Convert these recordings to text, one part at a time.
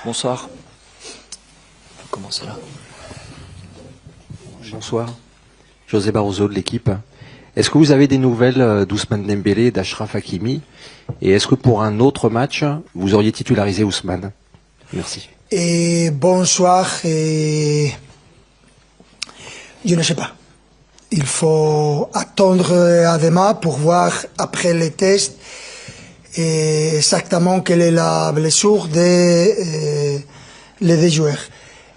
Bonsoir. On peut commencer là. Bonsoir. José Barroso de l'équipe. Est-ce que vous avez des nouvelles d'Ousmane Dembélé et d'Achraf Hakimi? Et est-ce que pour un autre match, vous auriez titularisé Ousmane? Merci. Et bonsoir. Et je ne sais pas. Il faut attendre à demain pour voir après les tests exactement quelle est la blessure des deux joueurs.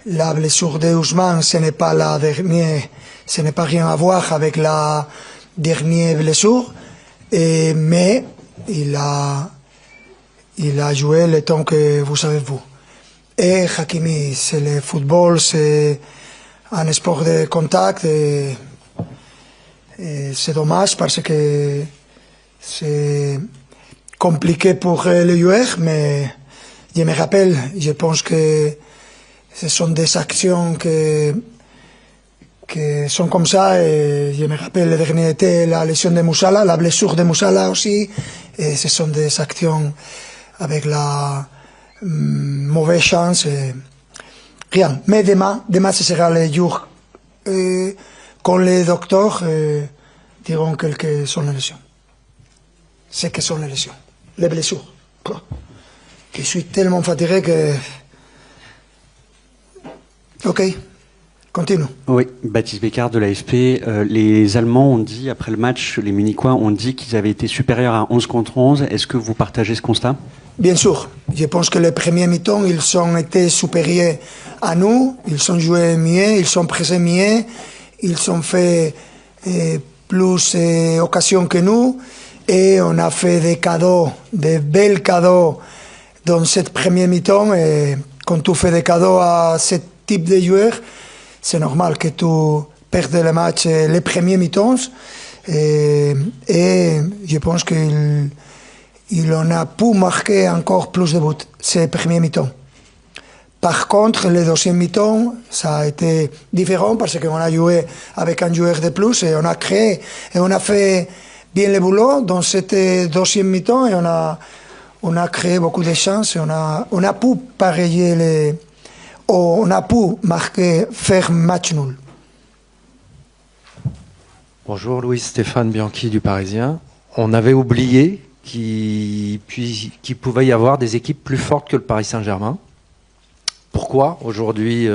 La blessure de Ousmane, ce n'est pas la dernière, ce n'est pas rien à voir avec la dernière blessure, mais il a joué le temps que vous savez vous. Et Hakimi, c'est le football, c'est un sport de contact, et c'est dommage parce que c'est compliqué pour les joueurs, mais je me rappelle, je pense que ce sont des actions que sont comme ça, et je me rappelle le dernier été, la lésion de Moussala, la blessure de Moussala aussi, et ce sont des actions avec la mauvaise chance, rien. Mais demain ce sera le jour quand les docteurs diront quelles que sont les lésions. C'est que sont les lésions, les blessures. Je suis tellement fatigué que... Ok, continue. Oui, Baptiste Bécard de l'AFP. Les Allemands ont dit, après le match, les Munichois ont dit qu'ils avaient été supérieurs à 11 contre 11. Est-ce que vous partagez ce constat? Bien sûr. Je pense que les premiers mi-temps, ils ont été supérieurs à nous. Ils ont joué mieux, ils ont pressé mieux. Ils ont fait plus occasions que nous. Et on a fait des cadeaux, des belles cadeaux dans cette première mi-temps. Et quand tu fais des cadeaux à ce type de joueurs, c'est normal que tu perdes le match les premiers mi-temps. Et je pense qu'il en a pu marquer encore plus de buts ces premiers mi-temps. Par contre, le deuxième mi-temps, ça a été différent parce qu'on a joué avec un joueur de plus et on a créé et on a fait bien le boulot dans cette deuxième mi-temps et on a créé beaucoup de chances et on a pu pareiller on a pu marquer, faire match nul. Bonjour, Louis-Stéphane Bianchi du Parisien. On avait oublié qu'il pouvait y avoir des équipes plus fortes que le Paris Saint-Germain. Pourquoi aujourd'hui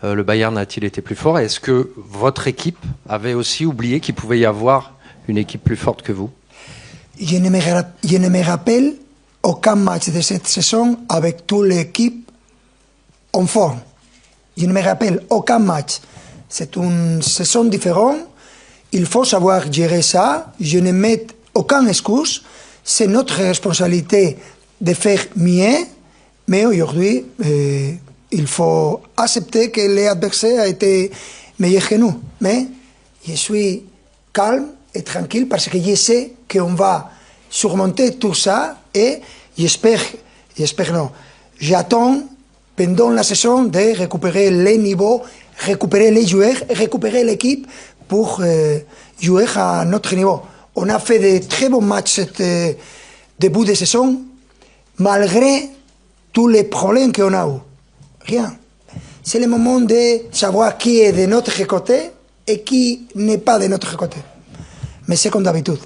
le Bayern a-t-il été plus fort? Est-ce que votre équipe avait aussi oublié qu'il pouvait y avoir une équipe plus forte que vous? Je ne me rappelle aucun match de cette saison avec toute l'équipe en forme. Je ne me rappelle aucun match. C'est une saison différente. Il faut savoir gérer ça. Je ne mets aucune excuse. C'est notre responsabilité de faire mieux. Mais aujourd'hui, il faut accepter que l'adversaire a été meilleur que nous. Mais je suis calme et tranquille parce que je sais qu'on va surmonter tout ça et j'espère non. J'attends pendant la saison de récupérer les niveaux, récupérer les joueurs, récupérer l'équipe pour jouer à notre niveau. On a fait de très bons matchs début de saison, malgré tous les problèmes qu'on a eu. Rien. C'est le moment de savoir qui est de notre côté et qui n'est pas de notre côté. Mais c'est comme d'habitude.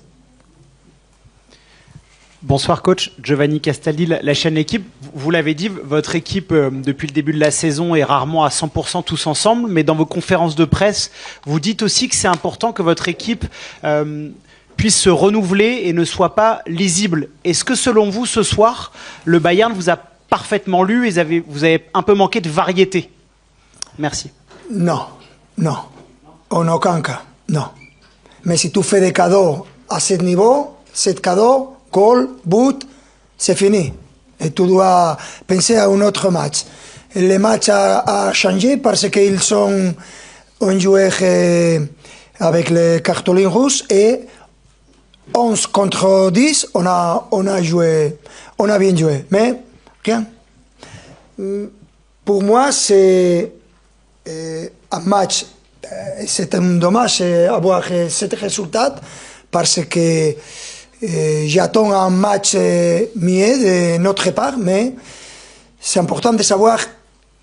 Bonsoir coach, Giovanni Castaldi, la chaîne Équipe. Vous l'avez dit, votre équipe depuis le début de la saison est rarement à 100% tous ensemble, mais dans vos conférences de presse, vous dites aussi que c'est important que votre équipe puisse se renouveler et ne soit pas lisible. Est-ce que selon vous, ce soir, le Bayern vous a parfaitement lu et vous avez un peu manqué de variété? Merci. Non, en aucun cas, non. Mais si tu fais des cadeaux à ce niveau, ce cadeau, goal, but, c'est fini. Et tu dois penser à un autre match. Le match a changé parce qu'ils ont joué avec les cartolines rouges et 11 contre 10, on a bien joué. Mais rien. Pour moi, c'est un match. C'est un dommage avoir ce résultat parce que J'attends un match mieux de notre part, mais c'est important de savoir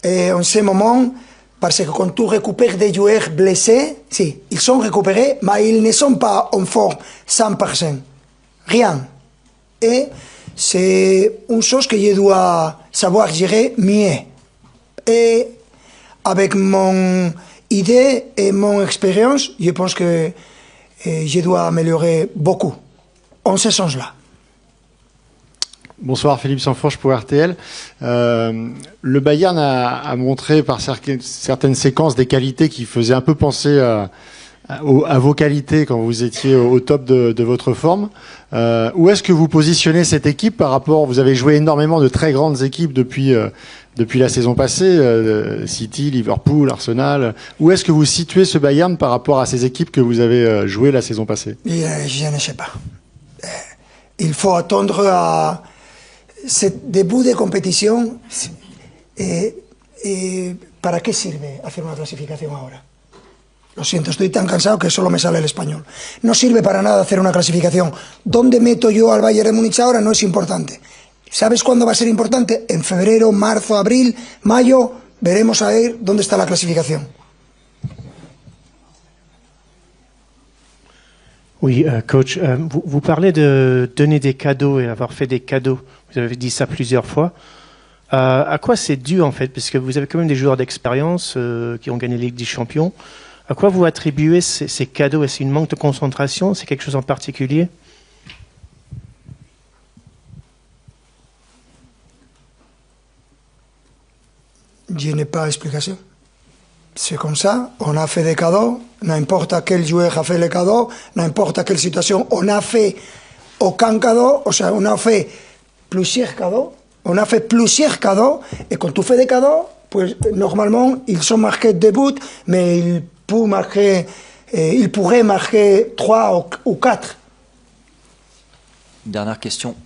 en ce moment, parce que quand tu récupères des joueurs blessés, si, ils sont récupérés, mais ils ne sont pas en forme 100%. Rien. Et c'est une chose que je dois savoir gérer mieux. Et avec mon idée et mon expérience, je pense que je dois améliorer beaucoup en ce sens-là. Bonsoir, Philippe Sanfourche pour RTL. Le Bayern a montré par certaines séquences des qualités qui faisaient un peu penser à vos qualités quand vous étiez au top de votre forme. Où est-ce que vous positionnez cette équipe par rapport... Vous avez joué énormément de très grandes équipes depuis la saison passée, City, Liverpool, Arsenal. Où est-ce que vous situez ce Bayern par rapport à ces équipes que vous avez jouées la saison passée? Je ne sais pas. Il faut attendre à ce début de compétition. ¿Para qué sirve hacer una clasificación ahora? Lo siento, estoy tan cansado que solo me sale el español. No sirve para nada hacer una clasificación. ¿Dónde meto yo al Bayern de Múnich ahora? No es importante. ¿Sabes cuándo va a ser importante? En febrero, marzo, abril, mayo, veremos a ver dónde está la clasificación. Oui, coach, vous parlez de donner des cadeaux et avoir fait des cadeaux. Vous avez dit ça plusieurs fois. À quoi c'est dû en fait? Parce que vous avez quand même des joueurs d'expérience qui ont gagné la Ligue des Champions. À quoi vous attribuez ces cadeaux? Est-ce une manque de concentration? C'est quelque chose en particulier? Je n'ai pas d'explication. C'est comme ça, on a fait des cadeaux, n'importe quel joueur a fait les cadeaux, n'importe quelle situation, on a fait aucun cadeau, o sea, on a fait plusieurs cadeaux, et quand tu fais des cadeaux, pues, normalement, ils sont marqués 2 buts, mais ils pourraient marquer 3 ou 4. Dernière question.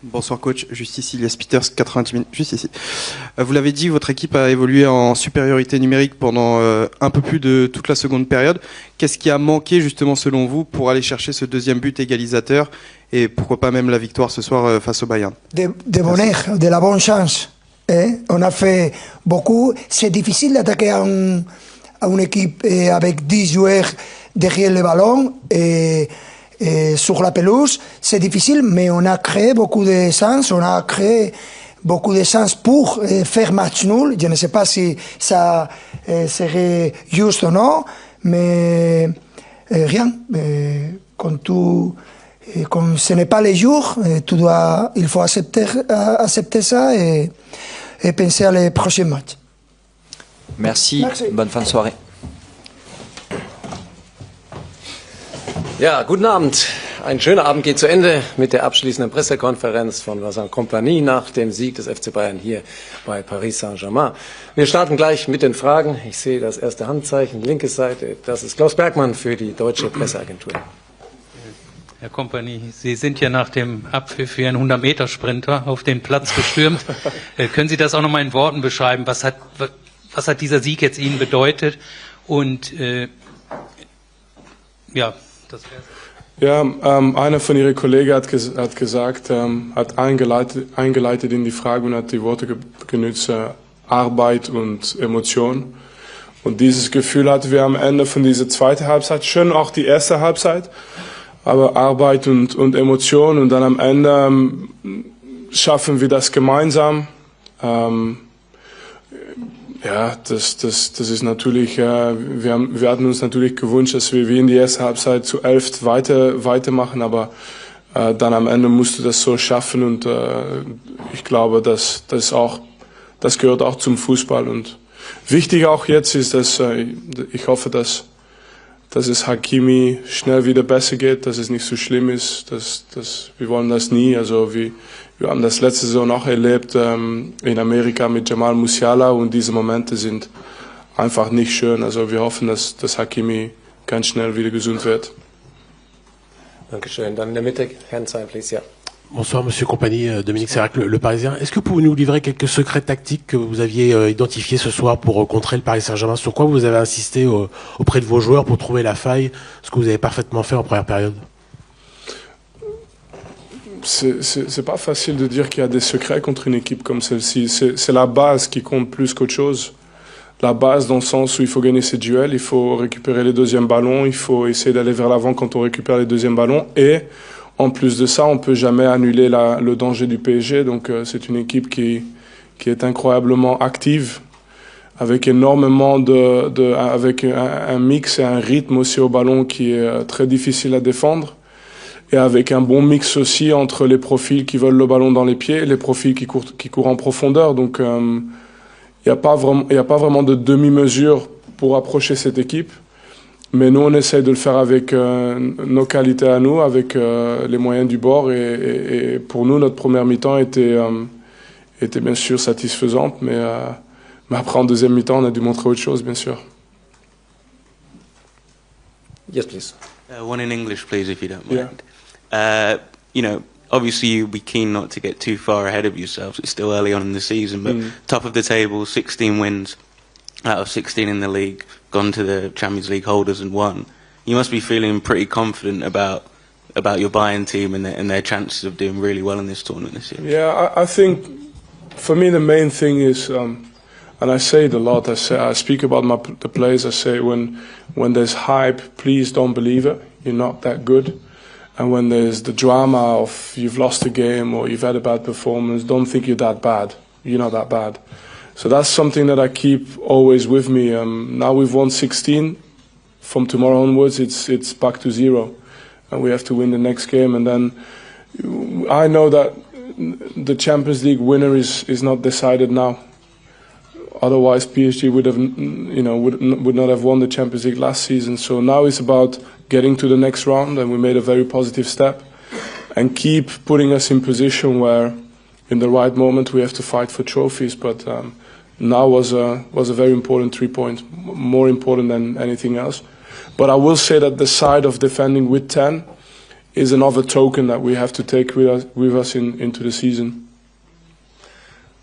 Bonsoir coach, juste ici, Elias Peters, 90 minutes, juste ici. Vous l'avez dit, votre équipe a évolué en supériorité numérique pendant un peu plus de toute la seconde période. Qu'est-ce qui a manqué justement selon vous pour aller chercher ce deuxième but égalisateur et pourquoi pas même la victoire ce soir face au Bayern? De bonheur, de la bonne chance. On a fait beaucoup. C'est difficile d'attaquer à une équipe avec 10 joueurs derrière le ballon et sur la pelouse, c'est difficile, mais on a créé beaucoup de chances, pour faire match nul. Je ne sais pas si ça serait juste ou non, mais rien. Quand ce n'est pas les jours, il faut accepter ça et penser à les prochains matchs. Merci. Bonne fin de soirée. Ja, guten Abend. Ein schöner Abend geht zu Ende mit der abschließenden Pressekonferenz von Vincent Kompany nach dem Sieg des FC Bayern hier bei Paris Saint-Germain. Wir starten gleich mit den Fragen. Ich sehe das erste Handzeichen, linke Seite. Das ist Klaus Bergmann für die Deutsche Presseagentur. Herr Kompany, Sie sind ja nach dem Abpfiff wie ein 100-Meter-Sprinter auf den Platz gestürmt. Können Sie das auch noch mal in Worten beschreiben? Was hat dieser Sieg jetzt Ihnen bedeutet? Und ja, das wär's. Ja, einer von Ihren Kollegen hat gesagt, hat eingeleitet in die Frage und hat die Worte genutzt, Arbeit und Emotion. Und dieses Gefühl hatten wir am Ende von dieser zweiten Halbzeit, schon auch die erste Halbzeit, aber Arbeit und Emotion und dann am Ende schaffen wir das gemeinsam. Ja, das ist natürlich, wir hatten uns natürlich gewünscht, dass wir wie in die erste Halbzeit zu 11 weitermachen, aber dann am Ende musst du das so schaffen und ich glaube, das gehört auch zum Fußball und wichtig auch jetzt ist, dass ich hoffe, dass es Hakimi schnell wieder besser geht, dass es nicht so schlimm ist, wir wollen das nie, also wir haben das letzte Saison auch erlebt in Amerika mit Jamal Musiala und diese Momente sind einfach nicht schön. Also wir hoffen, dass Hakimi ganz schnell wieder gesund wird. Dankeschön. Dann in der Mitte, Herrn Zein, please, ja. Bonsoir Monsieur Kompany, Dominique Sérac, le Parisien. Est-ce que vous pouvez nous livrer quelques secrets tactiques que vous aviez identifiés ce soir pour contrer le Paris Saint-Germain? Sur quoi vous avez insisté auprès de vos joueurs pour trouver la faille, ce que vous avez parfaitement fait en première période? C'est pas facile de dire qu'il y a des secrets contre une équipe comme celle-ci. C'est la base qui compte plus qu'autre chose. La base dans le sens où il faut gagner ses duels, il faut récupérer les deuxièmes ballons, il faut essayer d'aller vers l'avant quand on récupère les deuxièmes ballons. Et en plus de ça, on peut jamais annuler le danger du PSG. Donc c'est une équipe qui est incroyablement active, avec énormément avec un mix et un rythme aussi au ballon qui est très difficile à défendre. Et avec un bon mix aussi entre les profils qui veulent le ballon dans les pieds et les profils qui courent en profondeur. Donc il n'y a pas vraiment de demi-mesure pour approcher cette équipe. Mais nous, on essaie de le faire avec nos qualités à nous, avec les moyens du bord. Et pour nous, notre première mi-temps était bien sûr satisfaisante. Mais après, en deuxième mi-temps, on a dû montrer autre chose, bien sûr. Yes, please. One in English, please, if you don't mind. Yeah. Obviously you'll be keen not to get too far ahead of yourselves. It's still early on in the season, but top of the table, 16 wins out of 16 in the league, gone to the Champions League holders and won. You must be feeling pretty confident about your Bayern team and their chances of doing really well in this tournament this year. Yeah, I think for me the main thing is, and I say it a lot, I speak about the players, I say when there's hype, please don't believe it, you're not that good. And when there's the drama of you've lost a game or you've had a bad performance, don't think you're that bad. You're not that bad. So that's something that I keep always with me. Now we've won 16. From tomorrow onwards, it's back to 0. And we have to win the next game. And then I know that the Champions League winner is not decided now. Otherwise, PSG would not have won the Champions League last season. So now it's about getting to the next round, and we made a very positive step, and keep putting us in position where, in the right moment, we have to fight for trophies. But now was a very important 3 point, more important than anything else. But I will say that the side of defending with 10 is another token that we have to take with us into the season.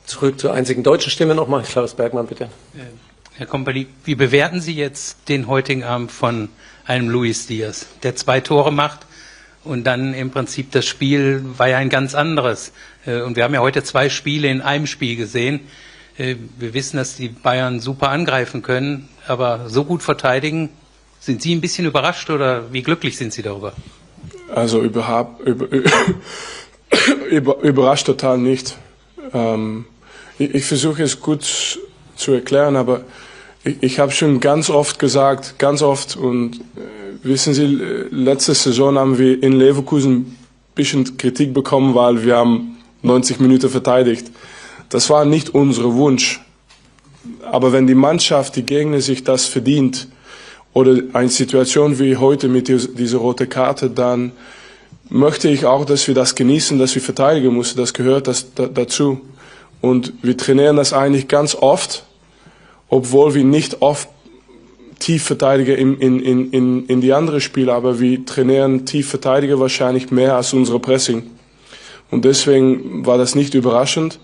Zurück zur einzigen deutschen Stimme nochmal. Klaus Bergmann, bitte. Herr Kompany, wie bewerten Sie jetzt den heutigen Abend von einem Luis Diaz, der 2 Tore macht und dann im Prinzip das Spiel war ja ein ganz anderes. Und wir haben ja heute 2 Spiele in einem Spiel gesehen. Wir wissen, dass die Bayern super angreifen können, aber so gut verteidigen. Sind Sie ein bisschen überrascht oder wie glücklich sind Sie darüber? Also überrascht total nicht. Ich versuche es gut zu erklären, aber ich habe schon ganz oft gesagt, und wissen Sie, letzte Saison haben wir in Leverkusen ein bisschen Kritik bekommen, weil wir haben 90 Minuten verteidigt. Das war nicht unser Wunsch. Aber wenn die Mannschaft, die Gegner sich das verdient, oder eine Situation wie heute mit dieser roten Karte, dann möchte ich auch, dass wir das genießen, dass wir verteidigen müssen. Das gehört dazu. Und wir trainieren das eigentlich ganz oft, obwohl wir nicht oft tief verteidigen in die anderen Spiele, aber wir trainieren tief Verteidiger wahrscheinlich mehr als unsere Pressing. Und deswegen war das nicht überraschend.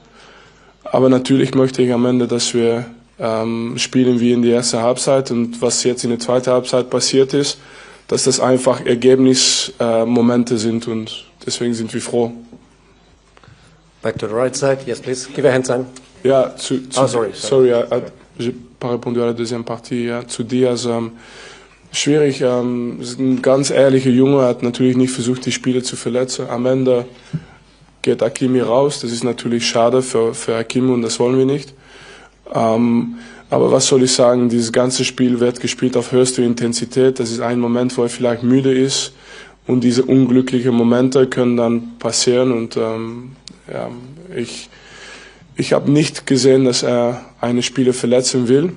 Aber natürlich möchte ich am Ende, dass wir spielen wie in die erste Halbzeit, und was jetzt in der zweiten Halbzeit passiert ist, dass das einfach Ergebnismomente sind, und deswegen sind wir froh. Back to the right side, yes please. Give a hand sign. Ja, sorry, j'ai pas répondu à la deuxième partie. Ja, zu Diaz, schwierig, ist ein ganz ehrlicher Junge, hat natürlich nicht versucht, die Spieler zu verletzen. Am Ende geht Hakimi raus, das ist natürlich schade für Hakimi, und das wollen wir nicht. Aber was soll ich sagen, dieses ganze Spiel wird gespielt auf höchster Intensität. Das ist ein Moment, wo er vielleicht müde ist, und diese unglücklichen Momente können dann passieren. Und ich habe nicht gesehen, dass er einen Spieler verletzen will,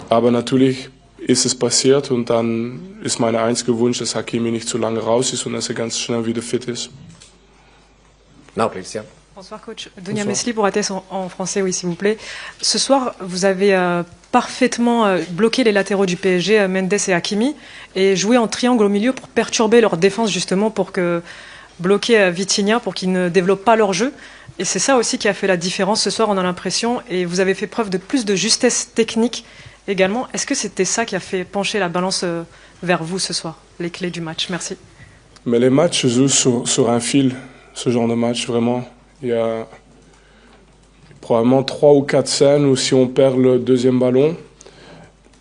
aber natürlich ist es passiert, und dann ist mein einziger Wunsch, dass Hakimi nicht zu lange raus ist und dass er ganz schnell wieder fit ist. Now please, yeah. Bonsoir coach, Dunia Mesli pour ATS en français, oui s'il vous plaît. Ce soir, vous avez parfaitement bloqué les latéraux du PSG, Mendes et Hakimi, et joué en triangle au milieu pour perturber leur défense justement, pour bloquer Vitinha pour qu'ils ne développent pas leur jeu. Et c'est ça aussi qui a fait la différence ce soir, on a l'impression, et vous avez fait preuve de plus de justesse technique également. Est-ce que c'était ça qui a fait pencher la balance vers vous ce soir, les clés du match? Merci. Mais les matchs se jouent sur un fil. ce genre de match, vraiment. Il y a probablement 3 ou 4 scènes où si on perd le deuxième ballon,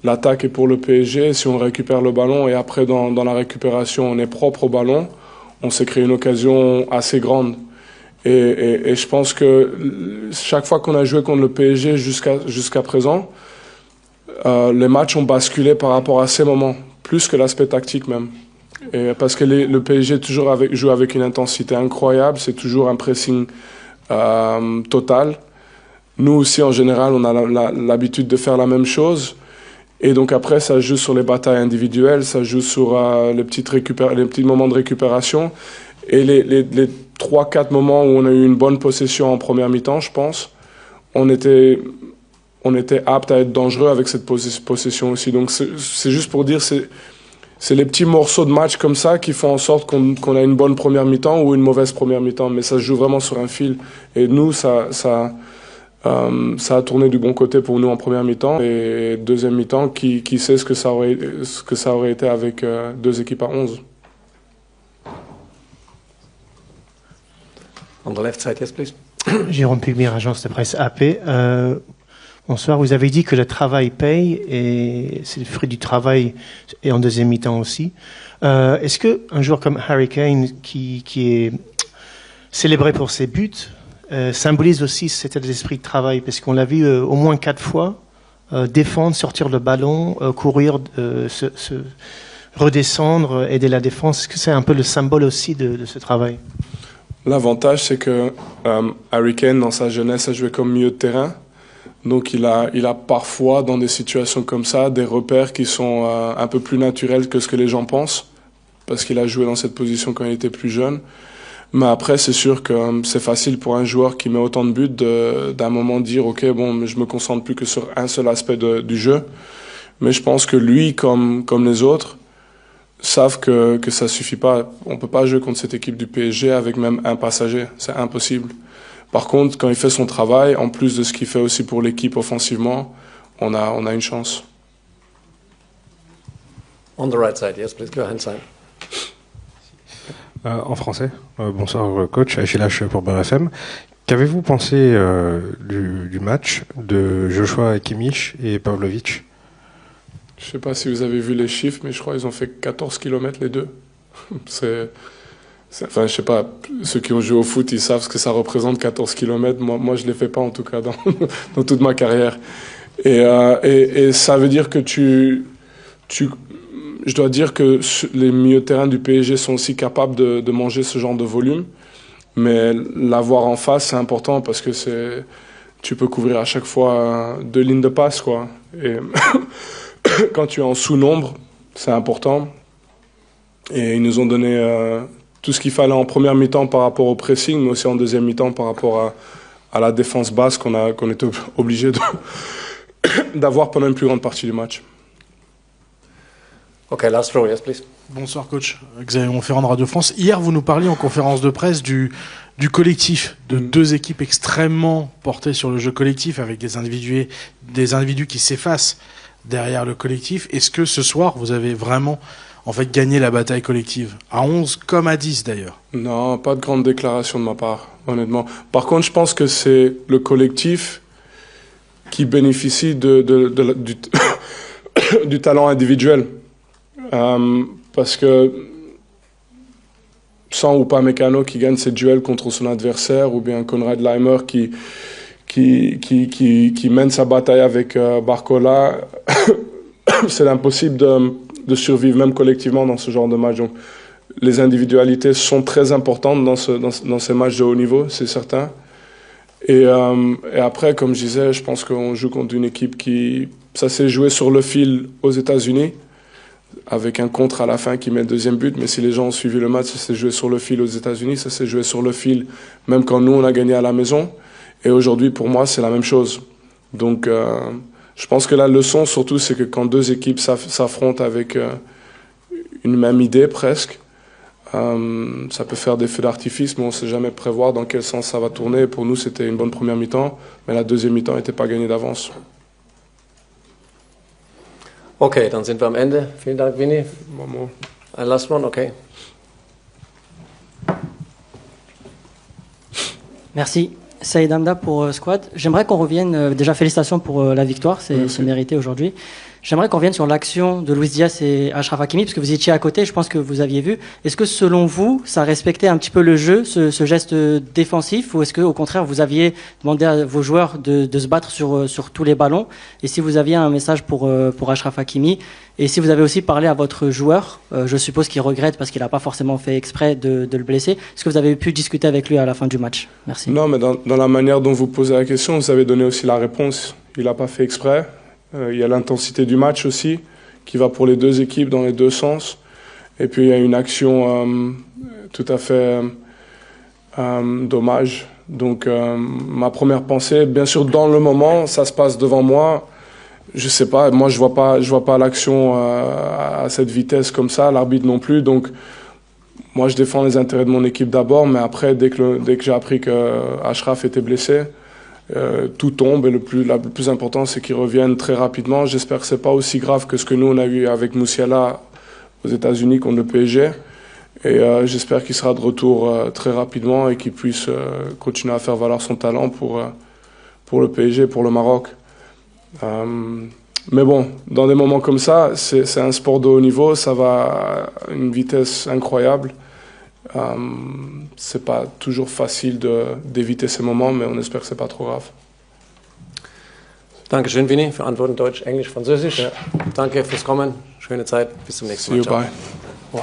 l'attaque est pour le PSG. Si on récupère le ballon et après dans la récupération on est propre au ballon, on s'est créé une occasion assez grande. Et je pense que chaque fois qu'on a joué contre le PSG jusqu'à présent, les matchs ont basculé par rapport à ces moments, plus que l'aspect tactique même. Et parce que le PSG joue avec une intensité incroyable, c'est toujours un pressing total. Nous aussi, en général, on a l'habitude de faire la même chose. Et donc après, ça joue sur les batailles individuelles, ça joue sur les petits moments de récupération. Et les 3-4 moments où on a eu une bonne possession en première mi-temps, je pense, on était apte à être dangereux avec cette possession aussi. Donc c'est juste pour dire, c'est les petits morceaux de match comme ça qui font en sorte qu'on a une bonne première mi-temps ou une mauvaise première mi-temps. Mais ça se joue vraiment sur un fil. Et nous, ça a tourné du bon côté pour nous en première mi-temps. Et deuxième mi-temps, qui sait ce que ça aurait été avec 2 équipes à 11. On the left side, yes, please. Jérôme Pugmire, agence de presse AP. Bonsoir, vous avez dit que le travail paye et c'est le fruit du travail et en deuxième mi-temps aussi. Est-ce qu'un joueur comme Harry Kane, qui est célébré pour ses buts, symbolise aussi cet état d'esprit de travail? Parce qu'on l'a vu au moins 4 fois défendre, sortir le ballon, courir, se redescendre, aider la défense. Est-ce que c'est un peu le symbole aussi de ce travail? L'avantage, c'est que Harry Kane, dans sa jeunesse, a joué comme milieu de terrain. Donc il a parfois, dans des situations comme ça, des repères qui sont un peu plus naturels que ce que les gens pensent, parce qu'il a joué dans cette position quand il était plus jeune. Mais après, c'est sûr que c'est facile pour un joueur qui met autant de buts d'un moment dire « Ok, bon, je me concentre plus que sur un seul aspect du jeu ». Mais je pense que lui, comme les autres, savent que ça suffit pas. On peut pas jouer contre cette équipe du PSG avec même un passager. C'est impossible. Par contre, quand il fait son travail, en plus de ce qu'il fait aussi pour l'équipe offensivement, on a une chance. On the right side, yes, please go ahead, Simon. En français. Bonsoir coach, Achille H pour BFM. Qu'avez-vous pensé du match de Joshua Kimmich et Pavlovic? Je sais pas si vous avez vu les chiffres, mais je crois qu'ils ont fait 14 km les deux. Enfin, je sais pas, ceux qui ont joué au foot, ils savent ce que ça représente 14 km. Moi, je les fais pas en tout cas dans toute ma carrière. Et ça veut dire que je dois dire que les milieux de terrain du PSG sont aussi capables de manger ce genre de volume. Mais l'avoir en face, c'est important parce que tu peux couvrir à chaque fois 2 lignes de passe, quoi. Et quand tu es en sous-nombre, c'est important. Et ils nous ont donné tout ce qu'il fallait en première mi-temps par rapport au pressing, mais aussi en deuxième mi-temps par rapport à la défense basse qu'on était obligé d'avoir pendant une plus grande partie du match. Ok, last row, yes, please. Bonsoir coach, Xavier Monferrand de Radio France. Hier, vous nous parliez en conférence de presse du collectif, de 2 équipes extrêmement portées sur le jeu collectif, avec des individus qui s'effacent derrière le collectif. Est-ce que ce soir, vous avez vraiment gagné la bataille collective, à 11 comme à 10 d'ailleurs? Non, pas de grande déclaration de ma part, honnêtement. Par contre, je pense que c'est le collectif qui bénéficie du talent individuel. Parce que sans Upamecano qui gagne ses duels contre son adversaire, ou bien Konrad Laimer qui mène sa bataille avec Barcola, c'est impossible de survivre même collectivement dans ce genre de match. Donc, les individualités sont très importantes dans ces matchs de haut niveau, c'est certain. Et après, comme je disais, je pense qu'on joue contre une équipe ça s'est joué sur le fil aux États-Unis, avec un contre à la fin qui met le deuxième but. Mais si les gens ont suivi le match, ça s'est joué sur le fil aux États-Unis, ça s'est joué sur le fil même quand nous, on a gagné à la maison. Et aujourd'hui, pour moi, c'est la même chose. Donc, je pense que la leçon, surtout, c'est que quand 2 équipes s'affrontent avec une même idée, presque, ça peut faire des feux d'artifice, mais on ne sait jamais prévoir dans quel sens ça va tourner. Pour nous, c'était une bonne première mi-temps, mais la deuxième mi-temps n'était pas gagnée d'avance. Okay, dann sind wir am Ende. Vielen Dank, Vinny. Ein last one, okay. Merci. Saïd Hamda pour Squad. J'aimerais qu'on revienne, déjà félicitations pour la victoire, c'est mérité aujourd'hui. J'aimerais qu'on revienne sur l'action de Luis Diaz et Achraf Hakimi, parce que vous étiez à côté, je pense que vous aviez vu. Est-ce que selon vous, ça respectait un petit peu le jeu, ce geste défensif, ou est-ce que au contraire, vous aviez demandé à vos joueurs de se battre sur tous les ballons? Et si vous aviez un message pour Achraf Hakimi, et si vous avez aussi parlé à votre joueur, je suppose qu'il regrette parce qu'il n'a pas forcément fait exprès de le blesser, est-ce que vous avez pu discuter avec lui à la fin du match? Merci. Non, mais dans la manière dont vous posez la question, vous avez donné aussi la réponse. Il n'a pas fait exprès. Il y a l'intensité du match aussi, qui va pour les deux équipes dans les deux sens. Et puis il y a une action tout à fait dommage. Donc ma première pensée, bien sûr dans le moment, ça se passe devant moi. Je sais pas, moi je vois pas l'action à cette vitesse comme ça, l'arbitre non plus. Donc moi je défends les intérêts de mon équipe d'abord, mais après dès que j'ai appris que Achraf était blessé, tout tombe et le plus important c'est qu'il revienne très rapidement. J'espère que c'est pas aussi grave que ce que nous on a eu avec Musiala aux États-Unis contre le PSG, et j'espère qu'il sera de retour très rapidement et qu'il puisse continuer à faire valoir son talent pour le PSG, pour le Maroc. Mais bon, dans des moments comme ça, c'est un sport de haut niveau, ça va à une vitesse incroyable. C'est pas toujours facile d'éviter ces moments, mais on espère que c'est pas trop grave. Dankeschön, Vinny, für Antworten Deutsch, Englisch, Französisch. Ja. Danke fürs Kommen, schöne Zeit, bis zum nächsten Mal. See you, bye. Wow.